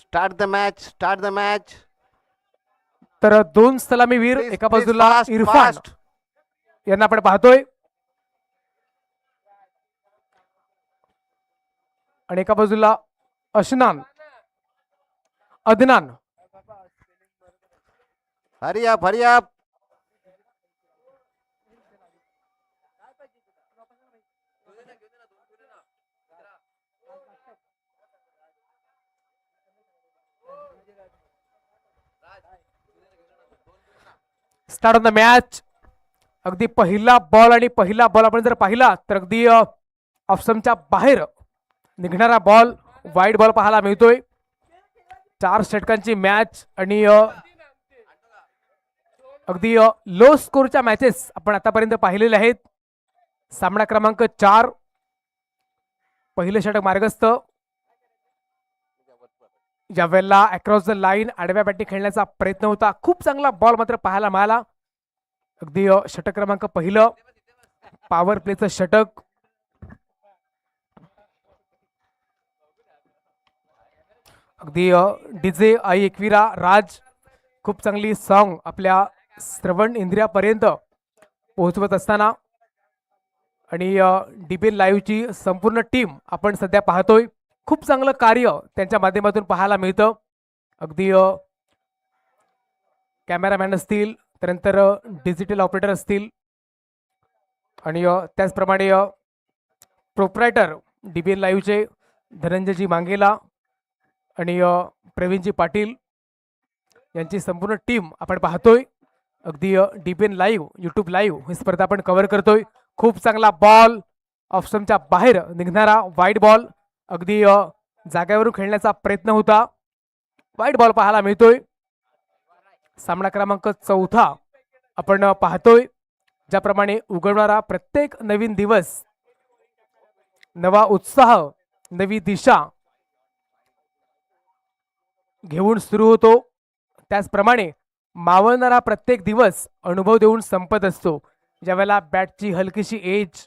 Start the match. Start the match. तर दोन सलामीवीर Please, एका please, बाजूला fast, इरफान fast. यांना आपण पाहतोय आणि एका बाजूला अशनान Adnan. Hurry up, hurry up. Start on the match. अगदी पहिला बॉल आणि पहिला बॉल आपण जर पाहिला तर अगदी ऑप्शनच्या बाहेर निघणारा बॉल वाईड बॉल पाहायला मिळतोय. 4 षटकांची मॅच आणि अगदी लो स्कोरच्या मॅचेस आपण आतापर्यंत पाहिलेले आहेत. सामना क्रमांक 4, पहिलं षटक मार्गस्थ. यावेळेला अक्रॉस द लाईन आडव्या बॅटने खेळण्याचा प्रयत्न होता. खूप चांगला बॉल मात्र पाहायला मिळाला. अगदी षटक क्रमांक पहिलं पॉवर प्लेचं षटक. अगदी डीजे आई एकविरा राज खूप चांगली सॉन्ग आपल्या श्रवण इंद्रियापर्यंत पोहोचवत असताना आणि डीबीएन लाईव्हची संपूर्ण टीम आपण सध्या पाहतोय. खूप चांगलं कार्य त्यांच्या माध्यमातून पाहायला मिळतं. अगदी कॅमेरामॅन असतील, त्यानंतर डिजिटल ऑपरेटर असतील आणि त्याचप्रमाणे प्रोप्रायटर डीबीएन लाईव्हचे धनंजयजी मांगेला आणि प्रवीणजी पाटील यांची संपूर्ण टीम आपण पाहतोय. अगदी डीबीएन लाईव्ह यूट्यूब लाईव्ह ही स्पर्धा आपण कव्हर करतोय. खूप चांगला बॉल ऑप्शनच्या बाहेर निघणारा वाईड बॉल. अगदी जागेवरून खेळण्याचा प्रयत्न होता. वाईड बॉल पाहायला मिळतोय. सामना क्रमांक 4 आपण पाहतोय. ज्याप्रमाणे उगवणारा प्रत्येक नवीन दिवस नवा उत्साह नवी दिशा घेऊन सुरू होतो, त्याचप्रमाणे मावळणारा प्रत्येक दिवस अनुभव देऊन संपत असतो. ज्यावेळेला बॅटची हलकीशी एज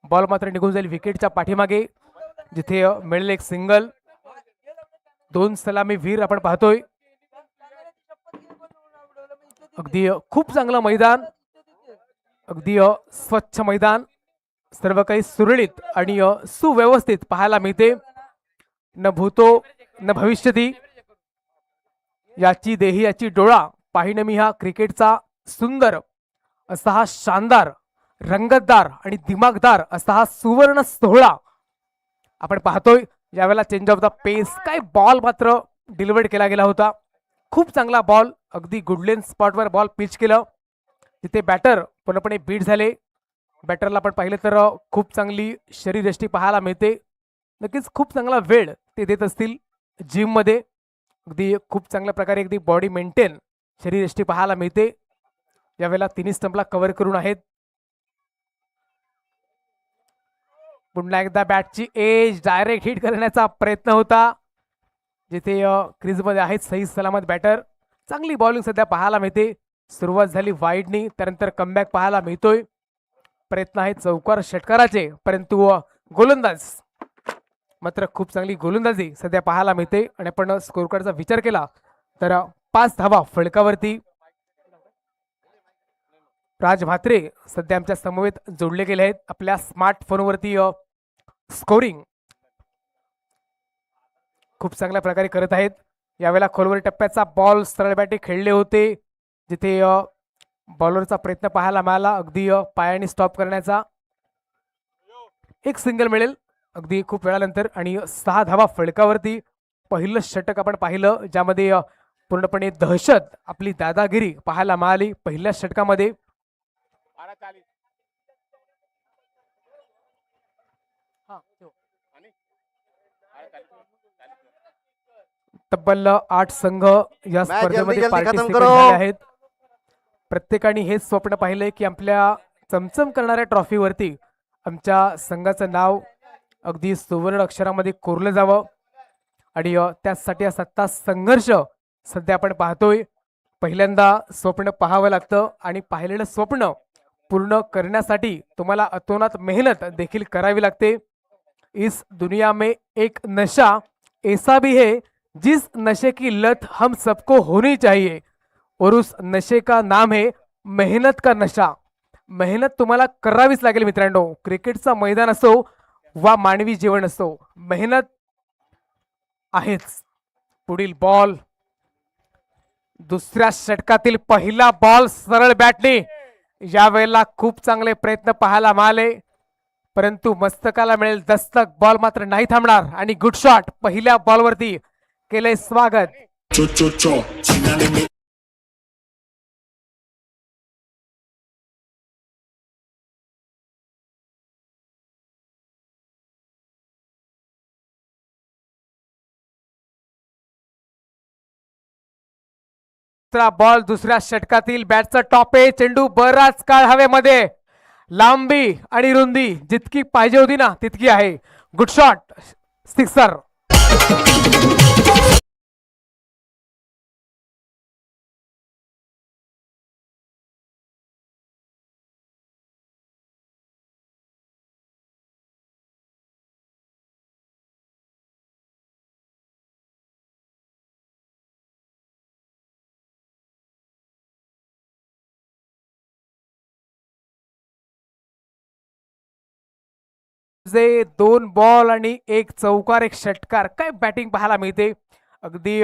बॉल मात्र निघून जाईल विकेटच्या पाठीमागे, जिथे मिळेल एक सिंगल. 2 सलामीवीर आपण पाहतोय. अगदी खूप चांगलं मैदान, अगदी स्वच्छ मैदान, सर्व काही सुरळीत आणि सुव्यवस्थित पाहायला मिळते. न भूतो न भविष्यती याची देही याची डोळा पाहिन मी हा क्रिकेटचा सुंदर असा हा शानदार रंगतदार आणि दिमागदार असा हा सुवर्ण सोहळा आपण पाहतोय. यावेळेला चेंज ऑफ द पेस, काय बॉल मात्र डिलिव्हर्ड केला गेला होता. खूप चांगला बॉल, अगदी गुडलेन स्पॉटवर बॉल पिच केलं. तिथे बॅटर पूर्णपणे बीट झाले. बॅटरला आपण पाहिलं तर खूप चांगली शरीरयष्टी पाहायला मिळते. नक्कीच खूप चांगला वेळ ते देत असतील जिम मध्ये. अगदी खूप चांगल्या प्रकारे अगदी बॉडी मेंटेन शरीरयष्टी पाहायला मिळते. यावेळेला तिन्ही स्टंपला कव्हर करून आहेत. पुन्हा एकदा बॅटची एज डायरेक्ट हिट करण्याचा प्रयत्न होता, जिथे क्रीजमध्ये आहेत सही सलामत बॅटर. चांगली बॉलिंग सध्या पाहायला मिळते. सुरुवात झाली वाईडनी, त्यानंतर कमबॅक पाहायला मिळतोय. प्रयत्न आहेत चौकार षटकाराचे, परंतु गोलंदाज मात्र खूप चांगली गोलंदाजी सध्या पाहायला मिळते. आणि आपण स्कोर कार्डचा विचार केला तर 5 धावा फलकावरती. राज म्हात्रे सध्या आमच्या समवेत जोडले गेले आहेत आपल्या स्मार्टफोनवरती. स्कोरिंग खूप चांगल्या प्रकारे करत आहेत. यावेळेला खोलवर टप्प्याचा बॉल सरळ बॅटे खेळले होते, जिथे बॉलरचा प्रयत्न पाहायला मिळाला अगदी पायाने स्टॉप करण्याचा. एक सिंगल मिळेल अगदी खूप वेळानंतर आणि 6 धावा फलकावरती. पहिलं षटक आपण पाहिलं, ज्यामध्ये पूर्णपणे दहशत आपली दादागिरी पाहायला मिळाली पहिल्या षटकामध्ये. तब्बल 8 संघ या स्पर्धेमध्ये जल्दी खत्म पार्टिसिपेट करो. झाले आहेत. प्रत्येकाने हेच स्वप्न पाहिलंय की आपल्या चमचम करणाऱ्या ट्रॉफीवरती आमच्या संघाचं नाव अगदी सुवर्ण अक्षरामध्ये कोरलं जावं. आणि त्यासाठी सत्ता संघर्ष सध्या आपण पाहतोय. पहिल्यांदा स्वप्न पाहावं लागतं आणि पाहिलेलं स्वप्न पूर्ण करण्यासाठी तुम्हाला अतोनात मेहनत देखील करावी लागते. इस दुनिया में एक नशा ऐसा भी है जिस नशे की लत हम सबको होनी चाहिए और उस नशे का नाम है मेहनत का नशा. मेहनत तुम्हाला करावीच लागेल मित्रांनो. क्रिकेटचा मैदान असो वा मानवी जीवन असो, मेहनत आहेच. पुढील बॉल, दुसऱ्या षटकातील पहिला बॉल सरळ बॅटने. यावेळेला खूप चांगले प्रयत्न पाहायला मिळाले, परंतु मस्तकाला मिळेल दस्तक. बॉल मात्र नाही थांबणार आणि गुड शॉट पहिल्या बॉलवरती केले स्वागत. दुसरा बॉल दुसऱ्या षटकातील बॅटचा टॉप आहे. चेंडू बराच काळ हवेमध्ये. लांबी आणि रुंदी जितकी पाहिजे होती ना तितकी आहे. Good shot, sixer. जे दोन बॉल आणि एक चौकार एक षटकार, काय बॅटिंग पाहायला मिळते. अगदी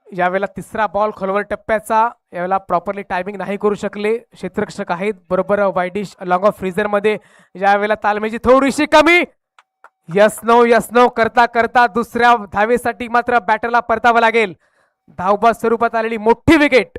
यावेळेला तिसरा बॉल खोलवर टप्प्याचा. यावेळेला प्रॉपरली टायमिंग नाही करू शकले क्षेत्ररक्षक आहेत. बरोबर वाईडिश लॉंग ऑफ फ्रीजर मध्ये यावेळेला तालमेची थोडीशी कमी. यस नो करता करता दुसऱ्या धावेसाठी मात्र बॅटरला परतावं लागेल. धावबाद स्वरूपात आलेली मोठी विकेट.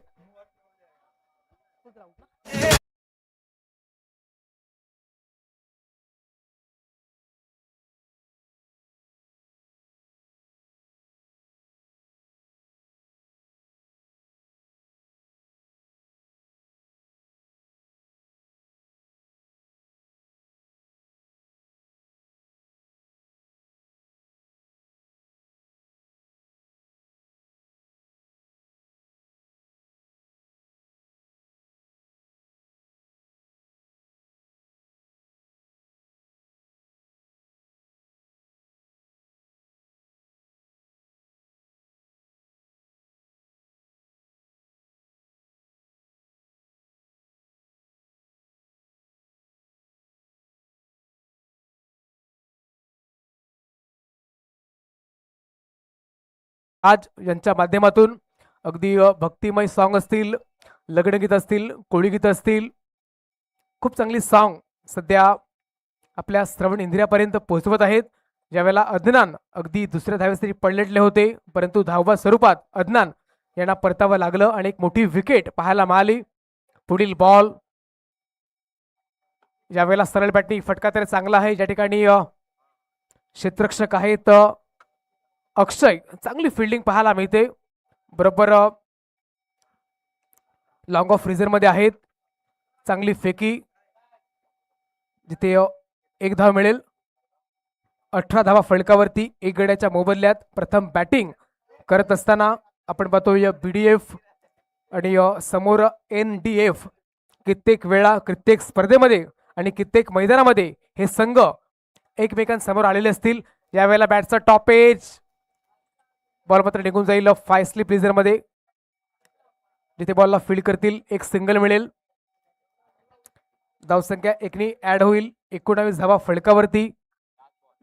आज यांच्या माध्यमातून अगदी भक्तिमय सॉन्ग असतील, लग्नगीत असतील, कोळी गीत असतील, खूप चांगली सॉन्ग सध्या आपल्या श्रवण इंद्रियापर्यंत पोहोचवत आहेत. ज्यावेळेला अदनान अगदी दुसऱ्या धावेसाठी पडलेले होते, परंतु धावबाद स्वरूपात अदनान यांना परतावं लागलं आणि एक मोठी विकेट पाहायला मिळाली. पुढील बॉल यावेळेला सरळ बॅटिंग फटका तर चांगला आहे. ज्या ठिकाणी क्षेत्ररक्षक आहेत अक्षय, चांगली फिल्डिंग पाहायला मिळते. बरोबर लॉंग ऑफ फ्रीजर मध्ये आहेत. चांगली फेकी जिथे एक धाव मिळेल. 18 धावा फलकावरती एक गड्याच्या मोबदल्यात. प्रथम बॅटिंग करत असताना आपण पाहतोय BDF आणि समोर NDF. कित्येक वेळा कित्येक स्पर्धेमध्ये आणि कित्येक मैदानामध्ये हे संघ एकमेकांसमोर आलेले असतील. यावेळेला बॅटचा टॉपेज. बॉल मात्र निघून जाईल फाय स्लिप रिझर मध्ये. जिथे बॉलला फील्ड करतील एक सिंगल मिळेल. धावसंख्या एकनी ऍड होईल. 19 धावा फलकावरती.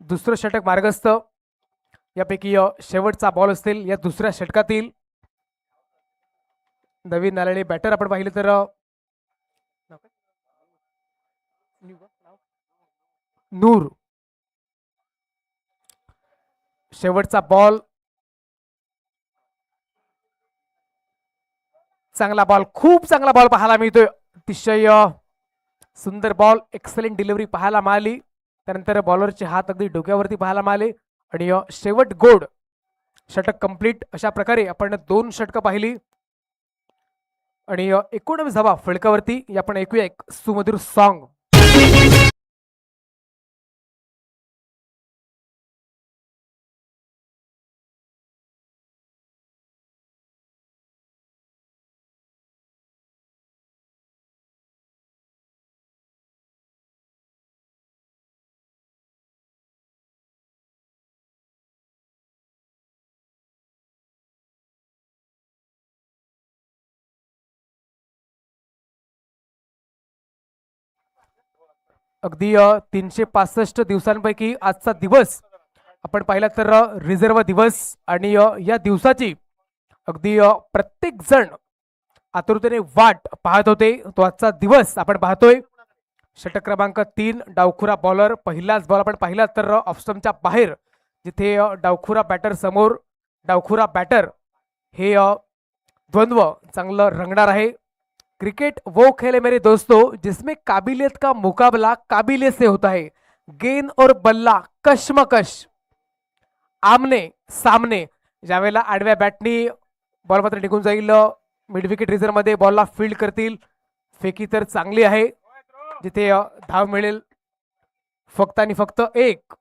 दुसरं षटक मार्गस्थ. यापैकी शेवटचा बॉल असतील या दुसऱ्या षटकातील. नवीन आलेले बॅटर आपण पाहिले तर नूर. शेवटचा बॉल. चांगला बॉल, खूप चांगला बॉल पाहायला मिळतोय. अतिशय सुंदर बॉल, एक्सलेंट डिलिव्हरी पाहायला मिळाली. त्यानंतर बॉलरचे हात अगदी डोक्यावरती पाहायला मिळाले आणि शेवट गोड. षटक कंप्लीट. अशा प्रकारे आपण 2 षटकं पाहिली आणि 19 धावा फलकावरती. आपण ऐकूया एक सुमधुर सॉन्ग. अगदी 365 दिवसांपैकी आजचा दिवस आपण पाहिला तर रिझर्व दिवस आणि या दिवसाची अगदी प्रत्येक जण आतुरतेने वाट पाहत होते. तो आजचा दिवस आपण पाहतोय. षटक क्रमांक 3 डावखुरा बॉलर. पहिलाच बॉल आपण पाहिला तर ऑफस्टमच्या बाहेर, जिथे डावखुरा बॅटर समोर डावखुरा बॅटर हे द्वंद्व चांगलं रंगणार आहे. क्रिकेट वो खेल है मेरे दोस्तों जिसमें काबिलियत का मुकाबला काबिलियत से होता है. गेंद और बल्ला कशमकश आमने सामने. ज्यावेळेला आडव्या बॅटनी बॉल मात्र निघून जाईल मिड विकेट रिझर्व मध्ये, बॉलला फील्ड करतील. फेकी तर चांगली आहे, जिथे धाव मिळेल फक्त आणि फक्त एक,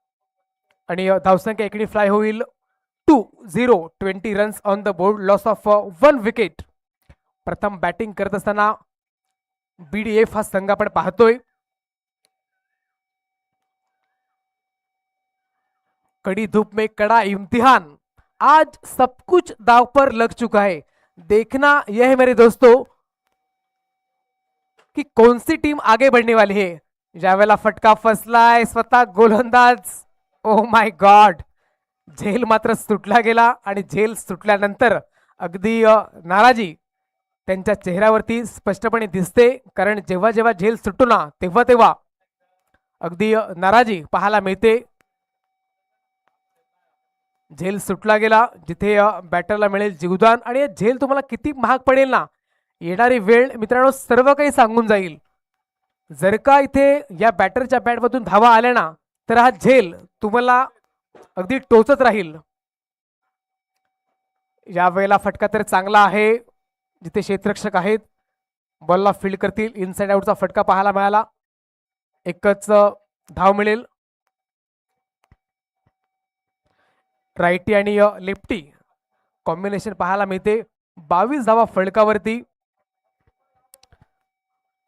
आणि धावसंख्या एकडे फ्लाय होईल 2-0. 20 runs on the board. Loss of 1 wicket. प्रथम बॅटिंग करत असताना BDF हा संघ आपण पाहतोय. कड़ी धूप में कड़ा इम्तिहान. आज सब कुछ दाव पर लग चुका है. देखना यह है मेरे दोस्तों कि कौन सी टीम आगे बढ़ने वाली है. ज्यावेळेला फटका फसलाय स्वतः गोलंदाज. Oh my God. झेल मात्र सुटला गेला, आणि झेल सुटल्यानंतर अगदी नाराजी त्यांच्या चेहऱ्यावरती स्पष्टपणे दिसते. कारण जेव्हा जेव्हा झेल सुटतो ना, तेव्हा तेव्हा अगदी नाराजी पाहायला मिळते. झेल सुटला गेला, जिथे बॅटरला मिळेल जीवदान, आणि झेल तुम्हाला किती महाग पडेल ना, येणारी वेळ मित्रांनो सर्व काही सांगून जाईल. जर का इथे या बॅटरच्या बॅटमधून धावा आल्या ना, तर हा झेल तुम्हाला अगदी टोचत राहील. या वेळेला फटका तर चांगला आहे, जिथे क्षेत्ररक्षक आहेत बॉलला फील्ड करतील. इनसाइड आउटचा फटका पाहायला मिळाला. एकच धाव मिळेल. राईटी आणि लेफ्टी कॉम्बिनेशन पाहायला मिळते. 22 धावा फलकावरती.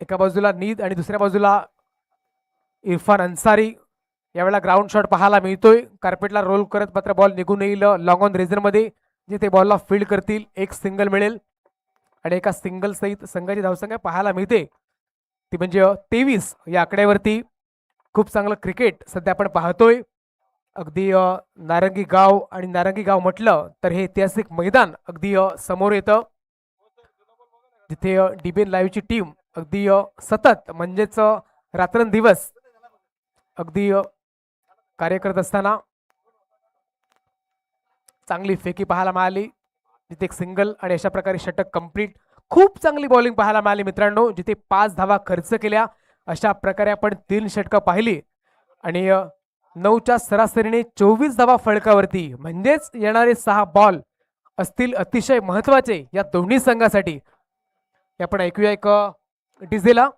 एका बाजूला नीद आणि दुसऱ्या बाजूला इरफान अन्सारी. यावेळेला ग्राउंड शॉट पाहायला मिळतोय. कार्पेटला रोल करत मात्र बॉल निघून येईल लॉंग ऑन रेझर मध्ये, जिथे बॉलला फील्ड करतील. एक सिंगल मिळेल, आणि एका सिंगल सहित संघाची धावसंख्या पाहायला मिळते ती म्हणजे 23 या आकड्यावरती. खूप चांगलं क्रिकेट सध्या आपण पाहतोय. अगदी नारंगी गाव, आणि नारंगी गाव म्हटलं तर हे ऐतिहासिक मैदान अगदी समोर येतं, जिथे DBN लाईव्हची टीम अगदी सतत म्हणजेच रात्रंदिवस अगदी कार्य करत असताना चांगली फेकी पाहायला मिळाली, जिथे एक सिंगल आणि अशा प्रकारे षटक कंप्लीट. खूप चांगली बॉलिंग पाहायला मिळाली मित्रांनो, जिथे 5 धावा खर्च केल्या. अशा प्रकारे आपण 3 षटकं पाहिली, आणि 9च्या सरासरीने 24 धावा फलकावरती. म्हणजेच येणारे 6 बॉल असतील अतिशय महत्वाचे या दोन्ही संघासाठी. आपण ऐकूया एक डिझेला.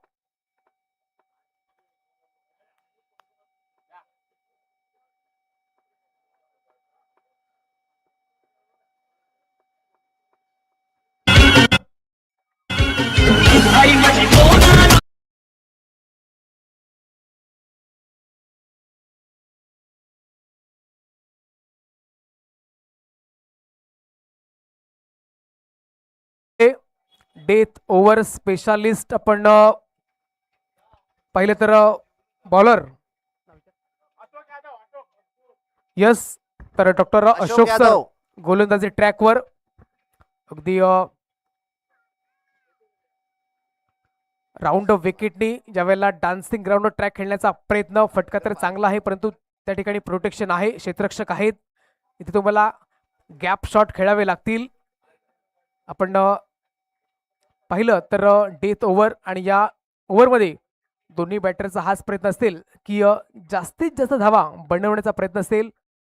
डेथ ओव्हर स्पेशालिस्ट आपण पाहिलं तर बॉलर यस, तर डॉक्टर अशोक सर गोलंदाजी ट्रॅकवर. अगदी राऊंड विकेटनी ज्यावेळेला डान्सिंग ग्राउंड ट्रॅक खेळण्याचा प्रयत्न. फटका तर चांगला आहे, परंतु त्या ठिकाणी प्रोटेक्शन आहे, क्षेत्ररक्षक आहेत. इथे तुम्हाला गॅप शॉट खेळावे लागतील. आपण पाहिलं तर डेथ ओव्हर, आणि या ओव्हरमध्ये दोन्ही बॅटरचा हाच प्रयत्न असेल की जास्तीत जास्त धावा बनवण्याचा प्रयत्न असेल.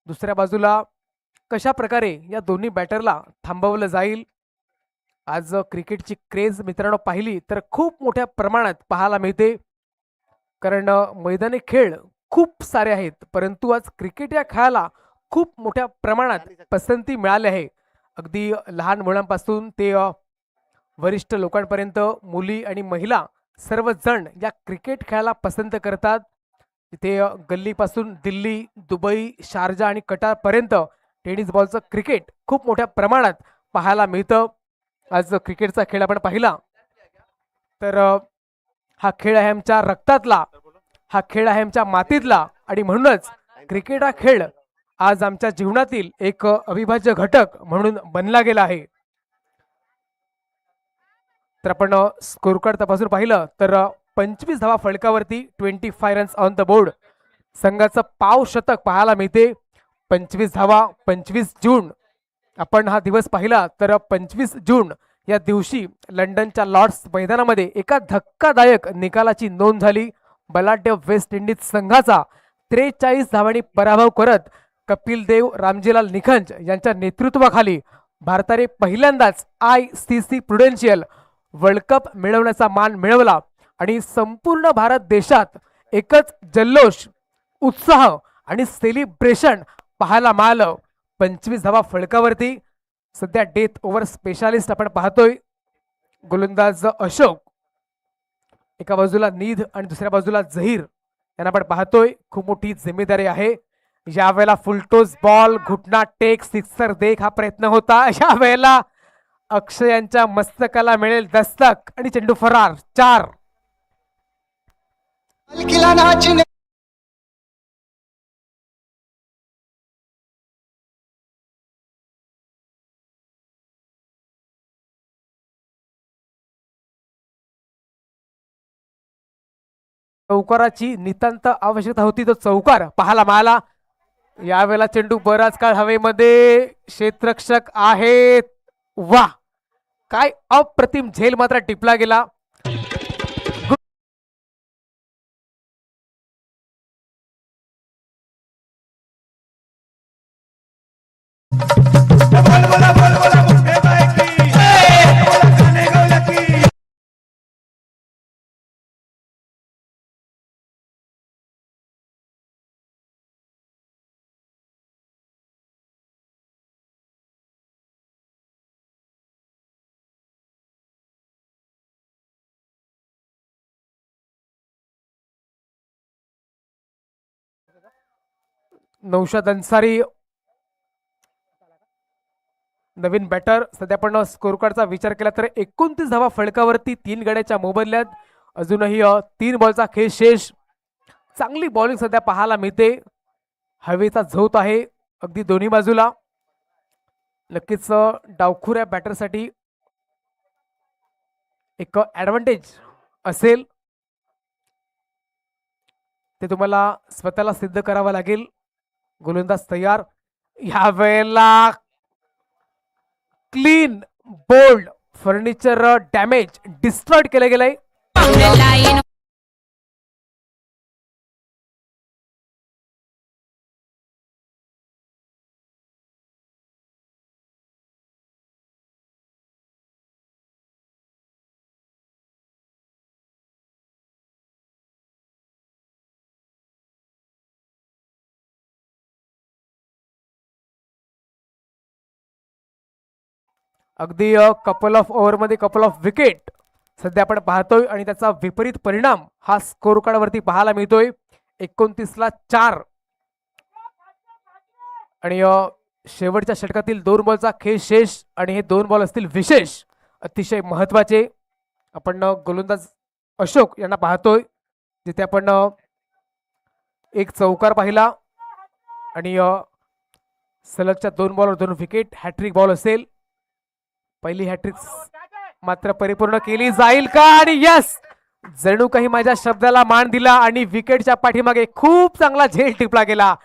दुसऱ्या बाजूला कशा प्रकारे या दोन्ही बॅटरला थांबवलं जाईल. आज क्रिकेटची क्रेज मित्रांनो पाहिली तर खूप मोठ्या प्रमाणात पाहायला मिळते, कारण मैदानी खेळ खूप सारे आहेत, परंतु आज क्रिकेट या खेळाला खूप मोठ्या प्रमाणात पसंती मिळाली आहे. अगदी लहान मुलांपासून ते वरिष्ठ लोकांपर्यंत, मुली आणि महिला सर्वजण या क्रिकेट खेळाला पसंत करतात. तिथे गल्लीपासून दिल्ली, दुबई, शारजा आणि कटारपर्यंत टेनिस बॉलचं क्रिकेट खूप मोठ्या प्रमाणात पाहायला मिळतं. आज क्रिकेटचा खेळ आपण पाहिला तर हा खेळ आहे आमच्या रक्तातला, हा खेळ आहे आमच्या मातीतला आणि म्हणूनच क्रिकेट हा खेळ आज आमच्या जीवनातील एक अविभाज्य घटक म्हणून बनला गेला आहे. तर आपण स्कोर कार्ड तपासून पाहिलं तर 25 धावा फलकावरती, 25 रन्स ऑन द बोर्ड. संघाचं पाव शतक पाहायला मिळते. 25 धावा, 25 जून. आपण हा दिवस पाहिला तर 25 जून या दिवशी लंडनच्या लॉर्ड्स मैदानामध्ये एका धक्कादायक निकालाची नोंद झाली. बलाढ्य वेस्ट इंडिज संघाचा 43 धावांनी पराभव करत कपिल देव, रामजीलाल निखंज यांच्या नेतृत्वाखाली भारताने पहिल्यांदाच ICC प्रुडेन्शियल वर्ल्ड कप मिळवण्याचा मान मिळवला आणि संपूर्ण भारत देशात एकच जल्लोष, उत्साह आणि सेलिब्रेशन पाहायला मिळालं. 25 धावा फलकावरती. सध्या डेथ ओव्हर स्पेशालिस्ट आपण पाहतोय. गोलंदाज अशोक, एका बाजूला नीध आणि दुसऱ्या बाजूला झहीर यांना आपण पाहतोय. खूप मोठी जिम्मेदारी आहे. यावेळेला फुलटोस बॉल, घुटना टेक, सिक्सर देख हा प्रयत्न होता. यावेळेला अक्षय यांच्या मस्तकाला मिळेल दस्तक आणि चेंडू फरार. 4. चौकाराची नितांत आवश्यकता होती, तो चौकार पाहायला मिळाला. यावेळेला चेंडू बराच काळ हवेमध्ये, क्षेत्ररक्षक आहेत. वा, काय अप्रतिम झेल मात्र टिपला गेला. नौशाद अन्सारी नवीन बॅटर. सध्या आपण स्कोर कार्डचा विचार केला तर 29 धावा फलकावरती, 3 गड्याच्या मोबदल्यात. अजूनही 3 बॉलचा खेळ शेष. चांगली बॉलिंग सध्या पाहायला मिळते. हवेचा झोत आहे अगदी दोन्ही बाजूला. नक्कीच डावखुऱ्या बॅटरसाठी एक ऍडव्हान्टेज असेल, ते तुम्हाला स्वतःला सिद्ध करावं लागेल. गोलंदाज तयार. ह्या वेळेला clean bowled, furniture damage, destroyed केलं गेलंय. अगदी कपल ऑफ ओव्हर मध्ये कपल ऑफ विकेट सध्या आपण पाहतोय आणि त्याचा विपरीत परिणाम हा स्कोर कार्ड वरती पाहायला मिळतोय. 29ला 4 आणि शेवटच्या षटकातील 2 बॉलचा खेळ शेष आणि हे 2 बॉल असतील विशेष, अतिशय महत्वाचे. आपण गोलंदाज अशोक यांना पाहतोय, जिथे आपण एक चौकार पाहिला आणि सलगच्या 2 बॉलवर 2 विकेट, हॅट्रिक बॉल असेल. पहिली हॅट्रिक मात्र परिपूर्ण केली जाईल का? आणि यस, जणू काही माझ्या शब्दाला मान दिला आणि विकेटच्या पाठीमागे खूप चांगला झेल टिपला गेला.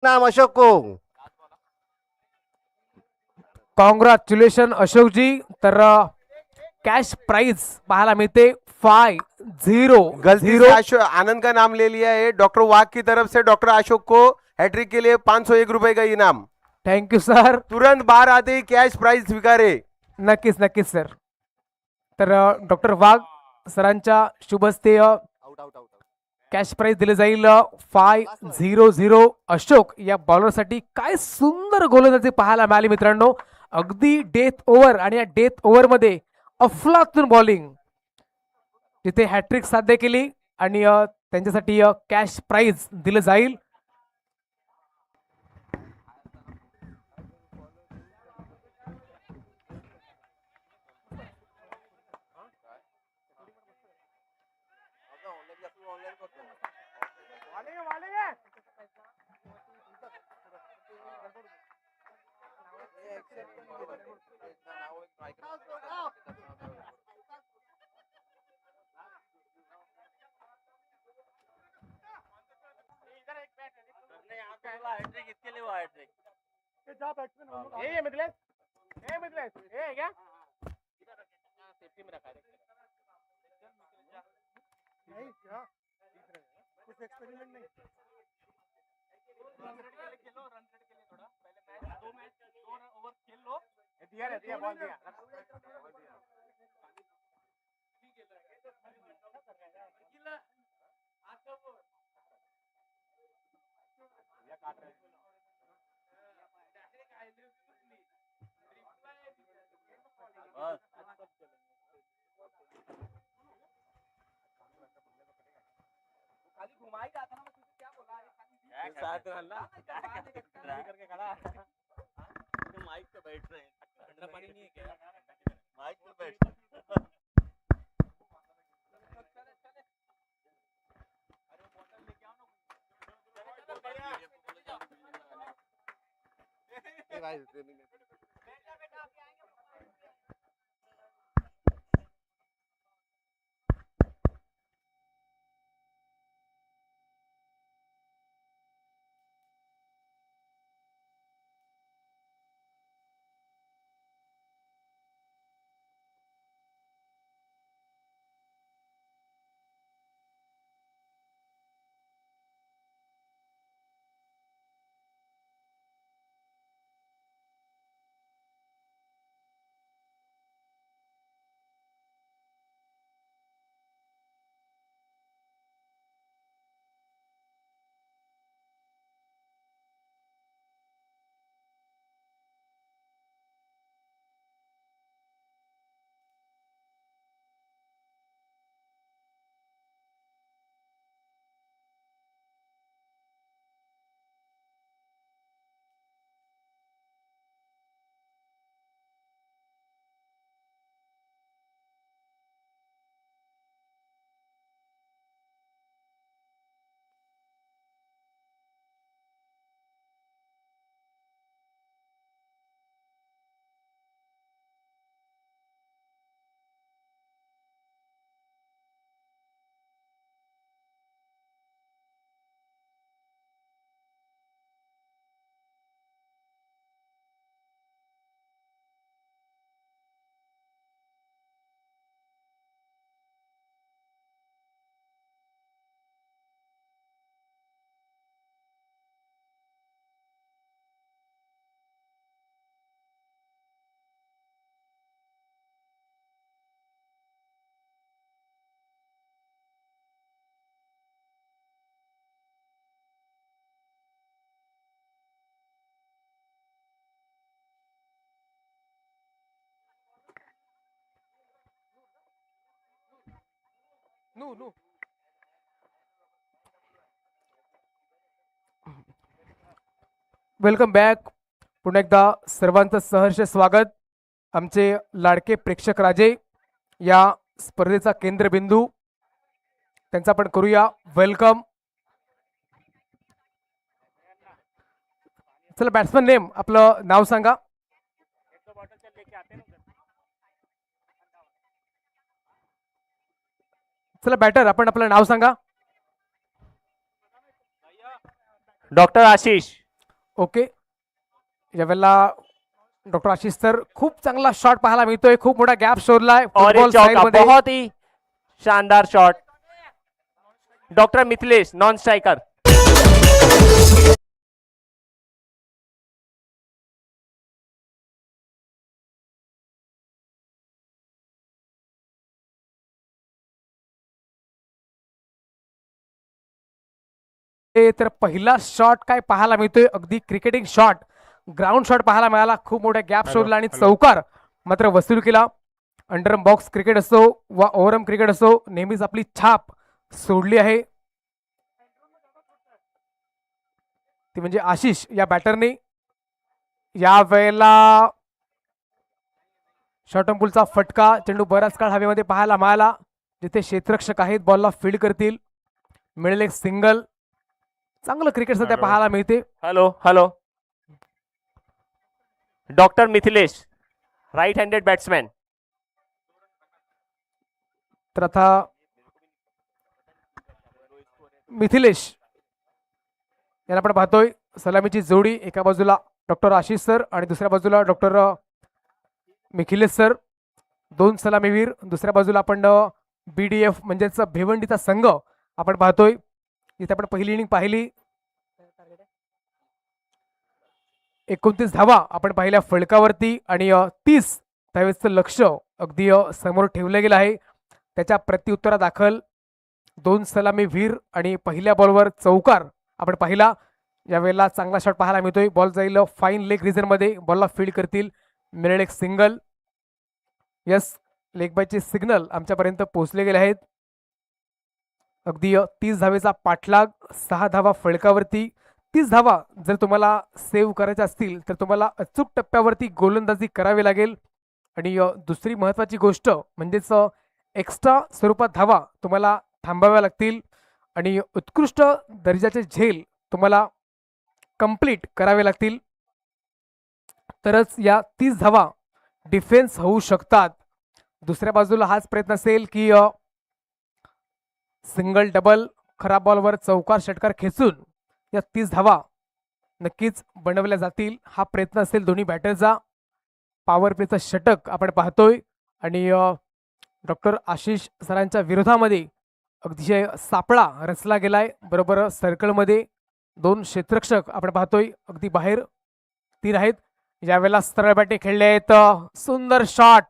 नाम अशोक को. कॉंग्रॅच्युलेशन अशोकजी. तर कैश प्राइज पाहायला मिलते 5-0. गलती से आनंद का नाम ले लिया है. डॉक्टर वाघ की तरफ से डॉक्टर अशोक को हैट्रिक के लिए 501 रुपए का इनाम. Thank you sir. तुरंत बाहर आते ही कैश प्राइज स्वीकारे. नक्कीच नक्कीच सर. तर डॉक्टर वाघ सरांच्या शुभ हस्ते out out out cash prize दिले जाईल 5-0-0 अशोक या बॉलरसाठी. काय सुंदर गोलंदाजी पाहायला मिळाली मित्रांनो, अगदी डेथ ओव्हर आणि या डेथ ओव्हर मध्ये अफलातून बॉलिंग, तिथे हॅट्रिक साध्य केली आणि त्यांच्यासाठी कॅश प्राइज दिलं जाईल. Welcome back. पुन्हा एकदा सर्वांचं सहर्ष स्वागत. आमचे लाडके प्रेक्षक राजे या स्पर्धेचा केंद्रबिंदू, त्यांचा आपण करूया वेलकम. चला बॅट्समन नेम, आपलं नाव सांगा. चला बॅटर, आपण आपलं नाव सांगा. डॉक्टर आशीष. ओके, यावेळेला डॉक्टर आशीष सर, खूप चांगला शॉट पाहायला मिळतोय, खूप मोठा गॅप शोधलाय और फुटबॉल एक चौका, साइडमध्ये. बहुत ही शानदार shot. Doctor Mithilesh, non striker. तर पहिला शॉट काय पाहायला मिळतोय, अगदी क्रिकेटिंग शॉट, ग्राउंड शॉट पाहायला मिळाला. खूप मोठा गॅप शोधला आणि चौकार मात्र वसूल केला. अंडरम बॉक्स क्रिकेट असो वा ओव्हरम क्रिकेट असो, नेहमीच आपली छाप सोडली आहे ती म्हणजे आशिष या बॅटरने. या वेळेला शॉर्टम पुलचा फटका, चेंडू बराच काळ हवेमध्ये पाहायला मिळाला. जिथे क्षेत्ररक्षक आहेत बॉलला फील्ड करतील, मिळेल एक सिंगल. चांगलं क्रिकेट सध्या पाहायला मिळते. Hello hello. Doctor Mithilesh, right handed batsman. तर आता मिथिलेश याला आपण पाहतोय सलामीची जोडी, एका बाजूला डॉक्टर आशिष सर आणि दुसऱ्या बाजूला डॉक्टर मिथिलेश सर, दोन सलामीवीर. दुसऱ्या बाजूला आपण BDF म्हणजेच भिवंडीचा संघ आपण पाहतोय. इथे आपण पहिली इनिंग पाहिली, 29 धावा आपण पाहिल्या फलकावरती आणि 30 त्यावेळेसचं लक्ष अगदी समोर ठेवलं गेलं आहे. त्याच्या प्रत्युत्तरादाखल दोन सलामी वीर आणि पहिल्या बॉलवर चौकार आपण पाहिला. यावेळेला चांगला शॉट पाहायला मिळतोय. बॉल जाईल फाईन लेग रिझन मध्ये, बॉलला फील्ड करतील, मिळेल एक सिंगल. यस, लेग बायचे सिग्नल आमच्यापर्यंत पोहोचले गेले आहेत. अगदी 30 धावेचा पाठलाग, 6 धावा फलकावरती. 30 धावा जर तुम्हाला सेव्ह करायच्या असतील तर तुम्हाला अचूक टप्प्यावरती गोलंदाजी करावी लागेल. आणि दुसरी महत्वाची गोष्ट म्हणजेच एक्स्ट्रा स्वरूपात धावा तुम्हाला थांबाव्या लागतील आणि उत्कृष्ट दर्जाचे झेल तुम्हाला कंप्लीट करावे लागतील, तरच या 30 धावा डिफेन्स होऊ शकतात. दुसऱ्या बाजूला हाच प्रयत्न असेल की सिंगल डबल खराब बॉलवर चौकार षटकार खेचून या 30 धावा नक्कीच बनवल्या जातील. हा प्रयत्न असेल दोन्ही बॅटरचा. पॉवर प्लेचं षटक आपण पाहतोय आणि डॉक्टर आशिष सरांच्या विरोधामध्ये अतिशय सापळा रचला गेलाय. बरोबर सर्कलमध्ये दोन क्षेत्ररक्षक आपण पाहतोय, अगदी बाहेर तीन आहेत. यावेळेला सरळ बॅटिंग खेळले आहेत. सुंदर शॉट,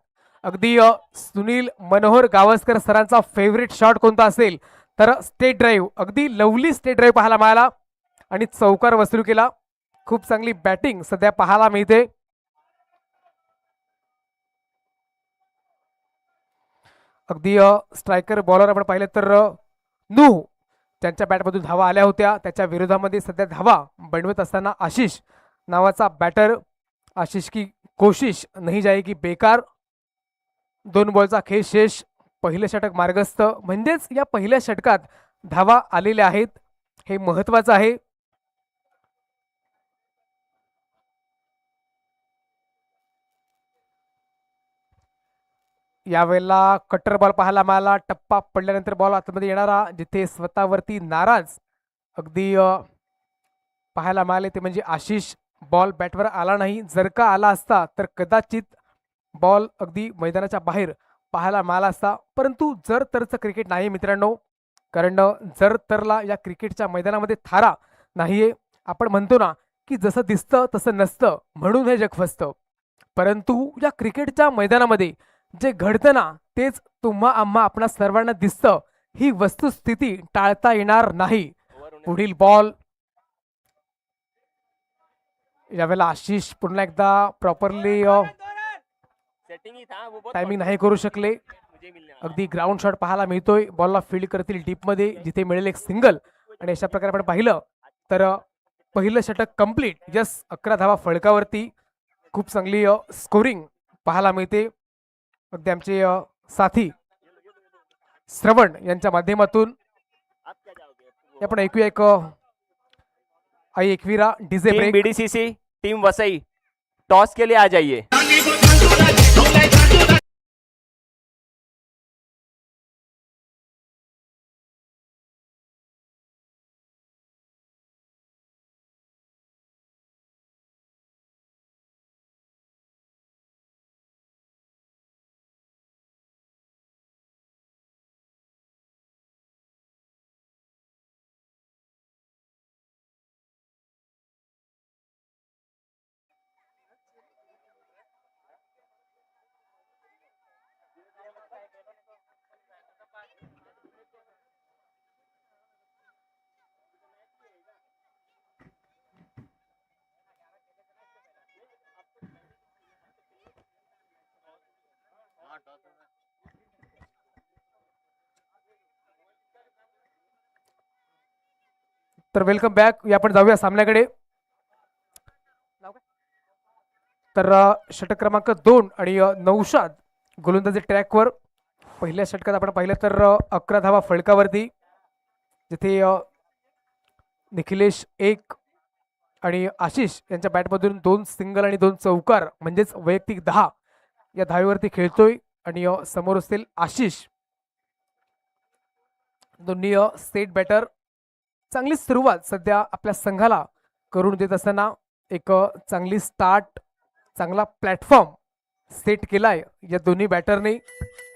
अगदी सुनील मनोहर गावस्कर सरांचा फेवरेट शॉट कोणता असेल तर स्टेट ड्राईव्ह, अगदी लवली स्टेट ड्राईव्ह पाहायला मिळाला आणि चौकार वसूल केला. खूप चांगली बॅटिंग सध्या पाहायला मिळते. अगदी स्ट्रायकर बॉलर आपण पाहिलं तर नूह त्यांच्या बॅटमधून धावा आल्या होत्या. त्याच्या विरोधामध्ये सध्या धावा बनवत असताना आशिष नावाचा बॅटर. आशिष की कोशिश नाही जाएगी बेकार. 2 बॉलचा खेळ शेष, पहिलं षटक मार्गस्थ, म्हणजेच या पहिल्या षटकात धावा आलेल्या आहेत, हे महत्वाचं आहे. यावेळेला कट्टर बॉल पाहायला मिळाला. टप्पा पडल्यानंतर बॉल आतमध्ये येणारा, जिथे स्वतःवरती नाराज अगदी पाहायला मिळाले ते म्हणजे आशिष. बॉल बॅटवर आला नाही, जर का आला असता तर कदाचित बॉल अगदी मैदानाच्या बाहेर पाहायला मिळाला असता. परंतु जर तरचं क्रिकेट नाही मित्रांनो, कारण जर तरला या क्रिकेटच्या मैदानामध्ये थारा नाहीये. आपण म्हणतो ना की जसं दिसतं तसं नसतं, म्हणून हे जग फसतं. परंतु या क्रिकेटच्या मैदानामध्ये जे घडतं ना तेच तुम्हा आम्हा आपणा सर्वांना दिसतं. ही वस्तुस्थिती टाळता येणार नाही. पुढील बॉल, यावेळेला आशिष पुन्हा एकदा प्रॉपरली टायमिंग नाही करू शकले. अगदी ग्राउंड शॉट पाहायला मिळतोय. बॉलला फील्ड करतील डीप मध्ये, जिथे मिळेल एक सिंगल. आणि अशा प्रकारे आपण पाहिलं तर पहिलं षटक कंप्लीट. यस, 11 धावा फलकावरती. खूप चांगली स्कोरिंग पाहायला मिळते. अगदी आमचे साथी श्रवण यांच्या माध्यमातून आपण ऐकूया एक आई Ekvira DJ team break. BDCC, team Vasai, toss के लिए आ जाइए. तर वेलकम बॅक. आपण जाऊया सामन्याकडे. तर षटक क्रमांक 2 आणि नौशाद गोलंदाजी ट्रॅकवर. पहिल्या षटकात आपण पाहिलं तर 11 धावा फलकावरती, जिथे निखिलेश 1 आणि आशिष यांच्या बॅटमधून 2 सिंगल आणि 2 चौकार म्हणजेच वैयक्तिक 10 या धावेवरती खेळतोय. आणि समोर असतील आशिष, दोन्ही स्टेट बॅटर. चांगली सुरुवात सध्या आपल्या संघाला करून देत असताना एक चांगली स्टार्ट, चांगला प्लॅटफॉर्म सेट केलाय या दोन्ही बॅटरने.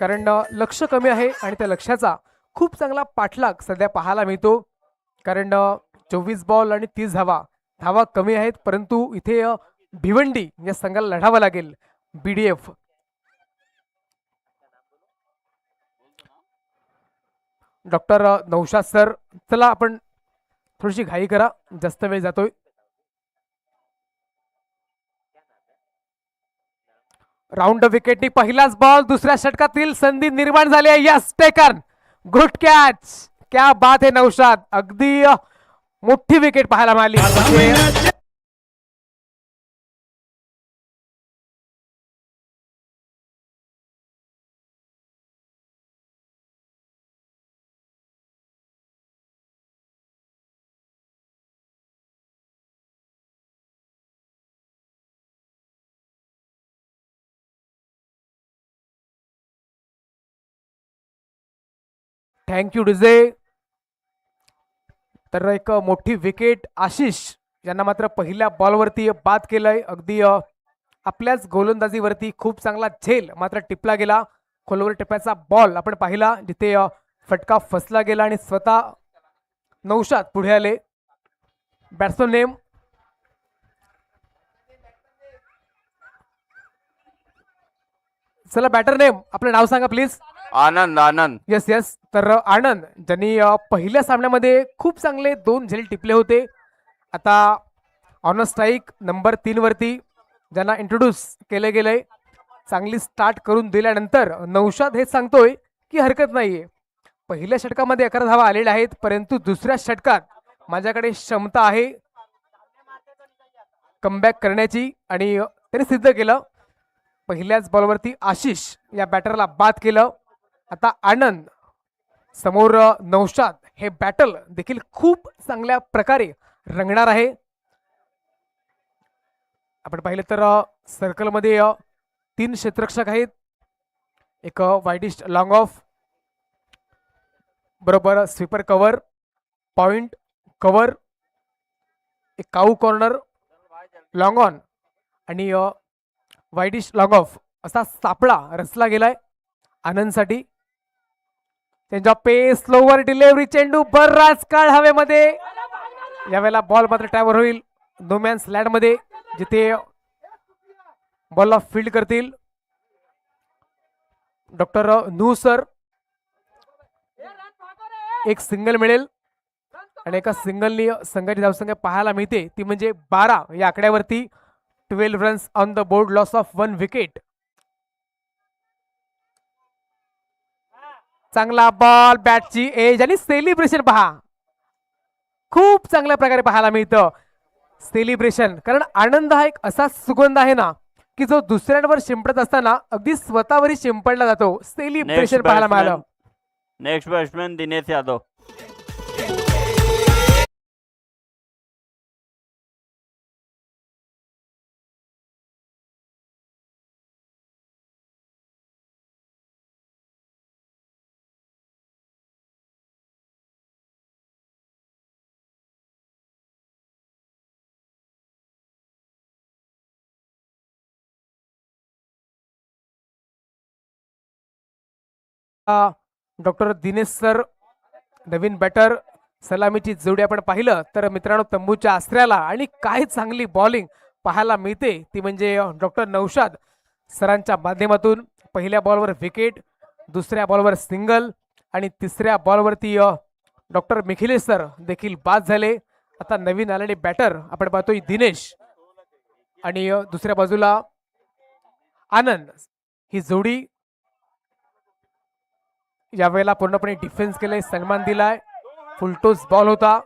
कारण लक्ष कमी आहे आणि त्या लक्ष्याचा खूप चांगला पाठलाग सध्या पाहायला मिळतो. कारण 24 बॉल आणि 30 धावा कमी आहेत, परंतु इथे भिवंडी या संघाला लढावं लागेल. BDF. डॉक्टर नौशाद सर, चला आपण थोडीशी घाई करा, जास्त वेळ जातोय. राऊंड विकेटनी पहिलाच बॉल. दुसऱ्या षटकातील संधी निर्माण झाली आहे. यस, टेकन, गुड कॅच, क्या बात आहे नौशाद. अगदी मोठी विकेट पाहायला मिळाली. Thank you DJ. तर एक मोठी विकेट आशिष यांना मात्र पहिल्या बॉलवरती बाद केलंय. अगदी आपल्याच गोलंदाजीवरती खूप चांगला झेल मात्र टिपला गेला. खोलवर टिप्याचा बॉल आपण पाहिला, जिथे फटका फसला गेला आणि स्वतः नौशाद पुढे आले. Batsman name. चला बॅटर नेम, आपलं नाव सांगा please. Anand. Anand. Yes yes. तर आनंद, ज्यांनी पहिल्या सामन्यामध्ये खूप चांगले 2 झेल टिपले होते, आता ऑन स्ट्राईक नंबर 3 वरती ज्यांना इंट्रोड्यूस केले गेले, चांगली स्टार्ट करून दिल्यानंतर नौशाद हे सांगतोय की हरकत नाहीये. पहिल्या षटकामध्ये 11 धावा आलेल्या आहेत, परंतु दुसऱ्या षटकात माझ्याकडे क्षमता आहे कमबॅक करण्याची आणि त्याने सिद्ध केलं. पहिल्याच बॉलवरती आशिष या बॅटरला बाद केलं. आता आनंद समोर नौशाद, हे बॅटल देखील खूप चांगल्या प्रकारे रंगणार आहे. आपण पाहिलं तर सर्कलमध्ये 3 क्षेत्ररक्षक आहेत. एक वाईडिस्ट लॉंग ऑफ, बरोबर स्वीपर कव्हर, पॉइंट कव्हर, एक काऊ कॉर्नर, लॉंग ऑन आणि वाईडिश लॉंग ऑफ असा सापळा रचला गेलाय आनंदसाठी. त्यांच्या पेस, स्लोवर डिलिव्हरी, चेंडू बराच काळ हवेमध्ये. यावेळेला बॉल मात्र टॅवर होईल नो मॅन्स लँड मध्ये, जिथे बॉलला फील्ड करतील डॉक्टर नू सर. एक सिंगल मिळेल आणि एका सिंगलनी संघाची धावसंख्या पाहायला मिळते, ती म्हणजे 12 या आकड्यावरती. 12 runs on the board, loss of 1 wicket. चांगला बॉल, बॅटची एज आणि सेलिब्रेशन पहा, खूप चांगल्या प्रकारे पाहायला मिळतं सेलिब्रेशन. कारण आनंद हा एक असा सुगंध आहे ना की जो दुसऱ्यांवर शिंपडत असताना अगदी स्वतःवरही शिंपडला जातो. सेलिब्रेशन पाहायला मिळालं. Next batsman Dinesh Yadav. Doctor Dinesh sir, नवीन बॅटर. सलामीची जोडी आपण पाहिलं तर मित्रांनो तंबूच्या आसऱ्याला, आणि काय चांगली बॉलिंग पाहायला मिळते ती म्हणजे डॉक्टर नौशाद सरांच्या माध्यमातून. पहिल्या बॉलवर विकेट, दुसऱ्या बॉलवर सिंगल आणि तिसऱ्या बॉलवरती डॉक्टर मिखिलेश सर देखील बाद झाले. आता नवीन आलेले बॅटर आपण पाहतोय दिनेश आणि दुसऱ्या बाजूला आनंद. ही जोडी यावेळेला पूर्णपणे डिफेन्स केले, सन्मान दिलाय. फुलटोस बॉल होता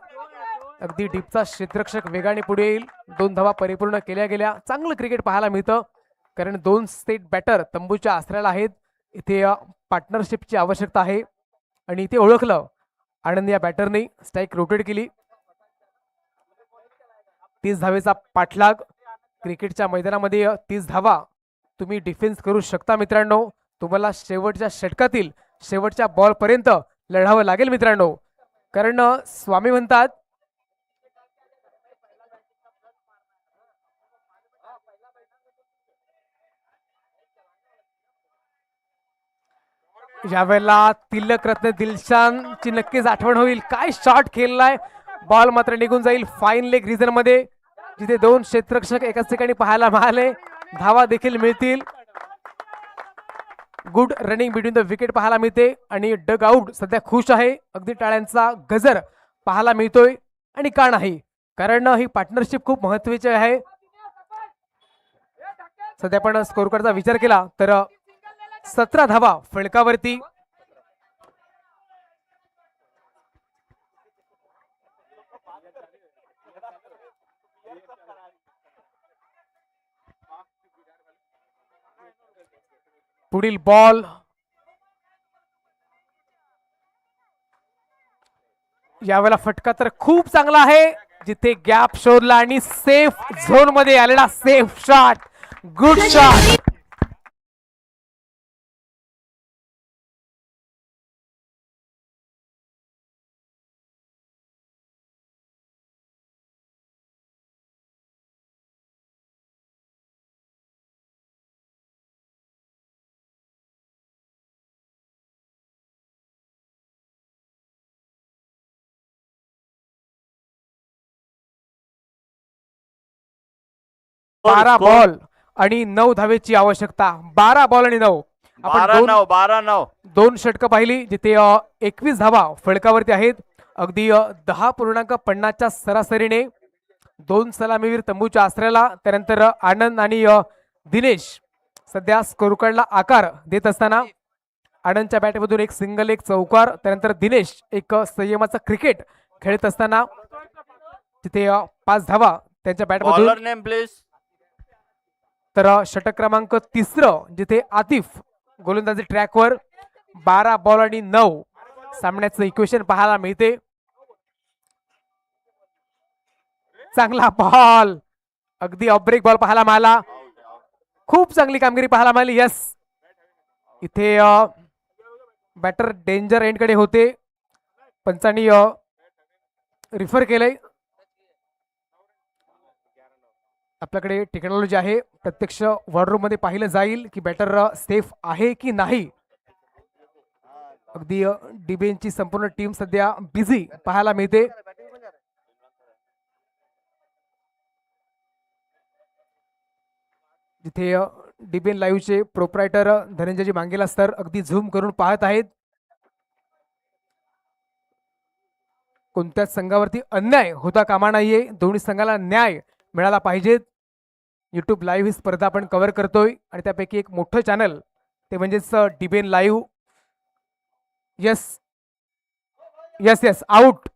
अगदी डीपचा क्षेत्ररक्षक वेगाने पुढे येईल. 2 धावा परिपूर्ण केल्या गेल्या. चांगलं क्रिकेट पाहायला मिळतं कारण 2 स्टेट बॅटर तंबूच्या आसऱ्याला आहेत. इथे पार्टनरशिपची आवश्यकता आहे आणि इथे ओळखलं आनंद या बॅटरने. स्ट्राईक रोटेट केली. 30 धावेचा पाठलाग. क्रिकेटच्या मैदानामध्ये 30 धावा तुम्ही डिफेन्स करू शकता मित्रांनो. तुम्हाला शेवटच्या षटकातील शेवटच्या बॉल पर्यंत लढावं लागेल मित्रांनो, कारण स्वामी म्हणतात यावेळेला तिलक रत्न दिलशानची नक्कीच आठवण होईल. काय शॉट खेळलाय. बॉल मात्र निघून जाईल फाईन लेग रिजन मध्ये, जिथे 2 क्षेत्ररक्षक एकाच ठिकाणी पाहायला मिळाले. धावा देखील मिळतील. Good running between the wicket पाहायला मिळते आणि डग आउट सध्या खुश आहे. अगदी टाळ्यांचा गजर पाहायला मिळतोय. आणि का नाही, कारण ही पार्टनरशिप खूप महत्वाची आहे. सध्या आपण स्कोर कार्डचा विचार केला तर 17 धावा फलकावरती. पुढील बॉल यावेळेला फटका तर खूप चांगला आहे, जिथे गॅप शोधला आणि सेफ झोन मध्ये आलेला safe shot. Good shot. Score, 12 score. Ball आणि 9 धावेची आवश्यकता. 12 बॉल आणि 9. आपण 12-9 12-9. 2 षटकं पाहिली, जिथे 21 धावा फलकावरती आहेत. अगदी 10.50च्या सरासरीने 2 सलामीवीर तंबूच्या आसऱ्याला. त्यानंतर आनंद आणि दिनेश सध्या स्कोर कार्डला आकार देत असताना आनंदच्या बॅटमधून एक सिंगल, एक चौकार. त्यानंतर दिनेश एक संयमाचा क्रिकेट खेळत असताना तिथे 5 धावा त्यांच्या बॅटमधून. Bowler name please. तर षटक क्रमांक 3 जिथे आतिफ गोलंदाजी ट्रॅकवर. 12 बॉल आणि 9 सामन्याचं इक्वेशन पाहायला मिळते. चांगला बॉल, अगदी ऑब्रेक बॉल पाहायला मिळाला. खूप चांगली कामगिरी पाहायला मिळाली. यस, इथे बॅटर डेंजर एंडकडे होते. पंचांनी रिफर केलंय. आपल्याकडे टेक्नॉलॉजी आहे. प्रत्यक्ष वॉर्डरूम मध्ये पाहिलं जाईल की बॅटर सेफ आहे की नाही. अगदी डिबेनची संपूर्ण टीम सध्या बिझी पाहायला मिळते. जिथे डिबेन लाईव्हचे प्रोप्रायटर धनंजयजी मांगेला सर अगदी झूम करून पाहत आहेत. कोणत्याच संघावरती अन्याय होता कामा नाहीये. दोन्ही संघाला न्याय मिळाला पाहिजेत. यूट्यूब लाईव्ह ही स्पर्धा आपण कव्हर करतोय आणि त्यापैकी एक मोठं चॅनल ते म्हणजेच डिबेन live. Yes yes yes, out.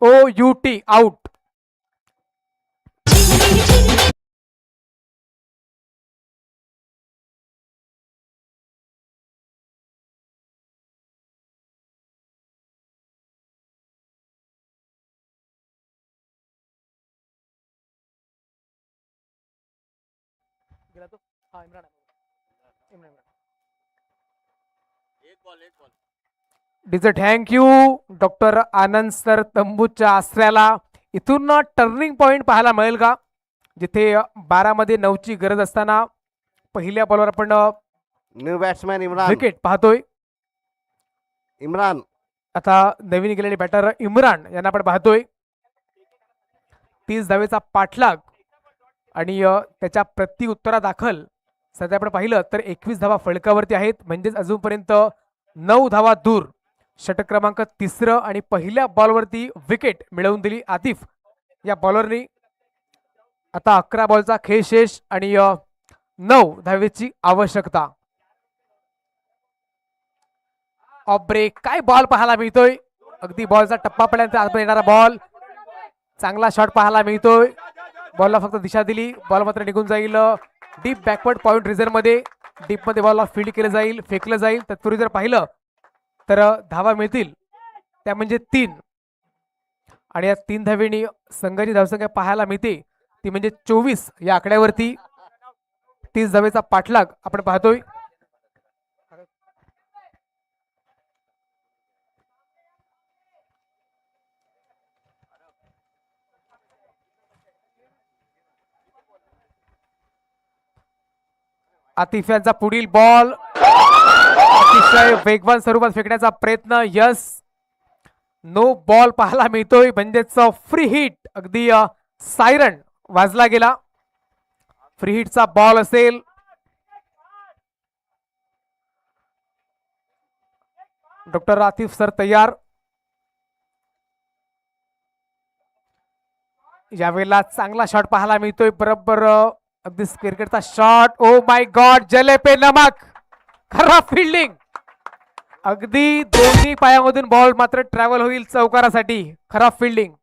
OUT out. डिझर थँक्यू डॉक्टर आनंद सर तंबूच्या आसऱ्याला. इथून टर्निंग पॉइंट पाहायला मिळेल का, जिथे 12 मध्ये 9ची गरज असताना पहिल्या बॉलवर आपण न्यू बॅट्समॅन इम्रान. विकेट पाहतोय. इम्रान आता नवीन गेलेले बॅटर इम्रान यांना आपण पाहतोय. 30 धावेचा पाठलाग आणि त्याच्या प्रत्युत्तरादाखल सध्या आपण पाहिलं तर 21 धावा फलकावरती आहेत. म्हणजेच अजूनपर्यंत 9 धावा दूर. षटक क्रमांक 3 आणि पहिल्या बॉलवरती विकेट मिळवून दिली आतिफ या बॉलरनी. आता 11 बॉलचा खेळ शेष आणि 9 धावेची आवश्यकता. ऑफ ब्रेक, काय बॉल पाहायला मिळतोय. अगदी बॉलचा टप्पा पडल्यानंतर आतमध्ये येणारा बॉल. चांगला शॉट पाहायला मिळतोय. बॉलला फक्त दिशा दिली, बॉल मात्र निघून जाईल डीप बॅकवर्ड पॉइंट रिझन मध्ये. डीप मध्ये बॉलला फील्ड केलं जाईल, फेकलं जाईल. तत्पूर्वी जर पाहिलं तर धावा मिळतील त्या म्हणजे 3. आणि या 3 धावेनी संघाची धावसंख्या पाहायला मिळते ती म्हणजे 24 या आकड्यावरती. 30 धावेचा पाठलाग आपण पाहतोय. आतिफ यांचा पुढील बॉल अतिशय वेगवान स्वरूपात फेकण्याचा प्रयत्न. यस, नो बॉल पाहायला मिळतोय म्हणजेच फ्री हिट. अगदी सायरन वाजला गेला. फ्री हिटचा बॉल असेल. डॉक्टर आतिफ सर तयार. यावेळेला चांगला शॉट पाहायला मिळतोय. बरोबर अगदी क्रिकेटचा शॉट. ओ माय गॉड, जले पे नमक. खराब फिल्डिंग. अगदी दोन्ही पायामधून बॉल मात्र ट्रॅव्हल होईल चौकारासाठी. खराब फिल्डिंग.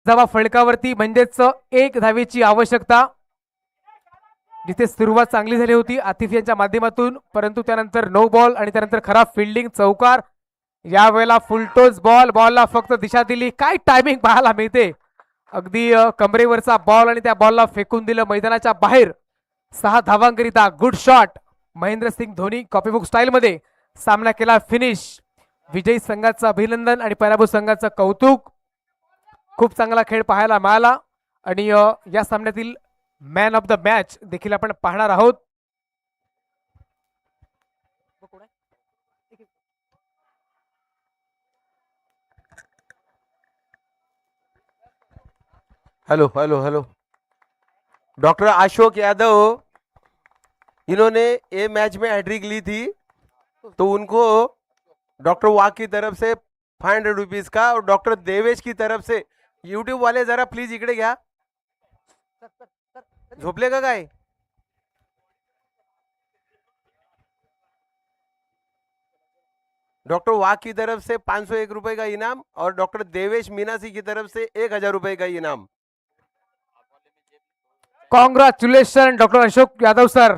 जवा फळकावरती म्हणजेच 1 धावेची आवश्यकता. जिथे सुरुवात चांगली झाली होती आतिफ यांच्या माध्यमातून, परंतु त्यानंतर नो बॉल आणि त्यानंतर खराब फिल्डिंग चौकार. यावेळेला फुलटोज बॉल. बॉलला फक्त दिशा दिली. काय टायमिंग पाहायला मिळते. अगदी कमरेवरचा बॉल आणि त्या बॉलला फेकून दिलं मैदानाच्या बाहेर. 6 धावांकरिता good shot. Mahendra Singh Dhoni copybook style मध्ये सामना केला फिनिश. विजयी संघाचं अभिनंदन आणि पराभूत संघाचं कौतुक. खूप चांगला खेळ पाहायला मिळाला आणि या सामन्यातील मॅन ऑफ द मॅच देखील आपण पाहणार आहोत. Hello hello hello, doctor Ashok Yadav, इन्होंने ये मैच में हैट्रिक ली थी, तो उनको डॉक्टर वाक की तरफ से 500 रुपीज का और डॉक्टर देवेश की तरफ से. यूट्यूब वाले जरा प्लीज इकडे घ्या. झोपले का काय. डॉक्टर वाक की तरफ से 501 रुपए का इनाम और डॉक्टर देवेश मीनासी की तरफ से 1000 रुपए का इनाम. Congratulation doctor Ashok Yadav sir.